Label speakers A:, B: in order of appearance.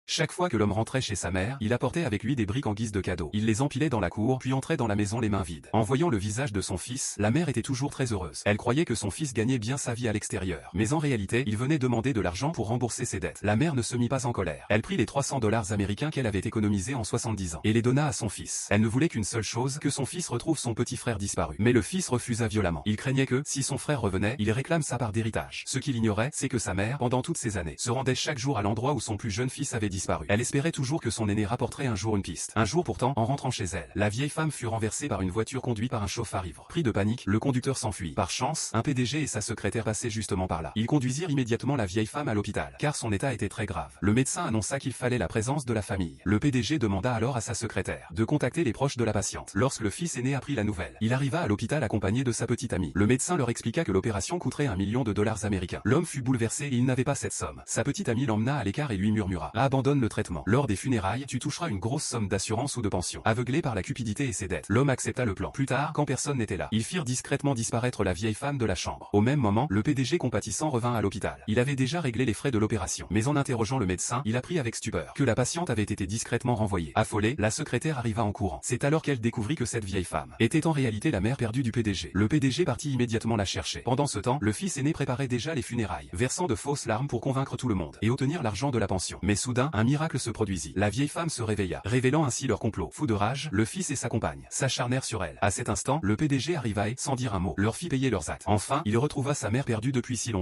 A: Chaque fois que l'homme rentrait chez sa mère, il apportait avec lui des briques en guise de cadeau. Il les empilait dans la cour, puis entrait dans la maison les mains vides. En voyant le visage de son fils, la mère était toujours très heureuse. Elle croyait que son fils gagnait bien sa vie à l'extérieur. Mais en réalité, il venait demander de l'argent pour rembourser ses dettes. La mère ne se mit pas en colère. Elle prit les $300 américains qu'elle avait économisés en 70 ans et les donna à son fils. Elle ne voulait qu'une seule chose, que son fils retrouve son petit frère disparu. Mais le fils refusa violemment. Il craignait que, si son frère revenait, il réclame sa part d'héritage. Ce qu'il ignorait, c'est que sa mère, pendant toutes ces années, se rendait chaque jour à l'endroit où son plus jeune fils avait disparu. Elle espérait toujours que son aîné rapporterait un jour une piste. Un jour pourtant, en rentrant chez elle, la vieille femme fut renversée par une voiture conduite par un chauffard ivre. Pris de panique, le conducteur s'enfuit. Par chance, un PDG et sa secrétaire passaient justement par là. Ils conduisirent immédiatement la vieille femme à l'hôpital, car son état était très grave. Le médecin annonça qu'il fallait la présence de la famille. Le PDG demanda alors à sa secrétaire de contacter les proches de la patiente. Lorsque le fils aîné apprit la nouvelle, il arriva à l'hôpital accompagné de sa petite amie. Le médecin leur expliqua que l'opération coûterait $1 million américains. L'homme fut bouleversé et il n'avait pas cette somme. Sa petite amie l'emmena à l'écart et lui murmura: abandonne le traitement. Lors des funérailles, tu toucheras une grosse somme d'assurance ou de pension. Aveuglé par la cupidité et ses dettes, l'homme accepta le plan. Plus tard, quand personne n'était là, ils firent discrètement disparaître la vieille femme de la chambre. Au même moment, le PDG compatissant revint à l'hôpital. Il avait déjà réglé les frais de l'opération. Mais en interrogeant le médecin, il apprit avec stupeur que la patiente avait été discrètement renvoyée. Affolée, la secrétaire arriva en courant. C'est alors qu'elle découvrit que cette vieille femme était en réalité la mère perdue du PDG. Le PDG partit immédiatement la chercher. Pendant ce temps, le fils aîné préparait déjà les funérailles, versant de fausses larmes pour convaincre tout le monde et obtenir l'argent de la pension. Mais soudain, un miracle se produisit. La vieille femme se réveilla, révélant ainsi leur complot. Fou de rage, le fils et sa compagne s'acharnèrent sur elle. À cet instant, le PDG arriva et, sans dire un mot, leur fit payer leurs actes. Enfin, il retrouva sa mère perdue depuis si longtemps.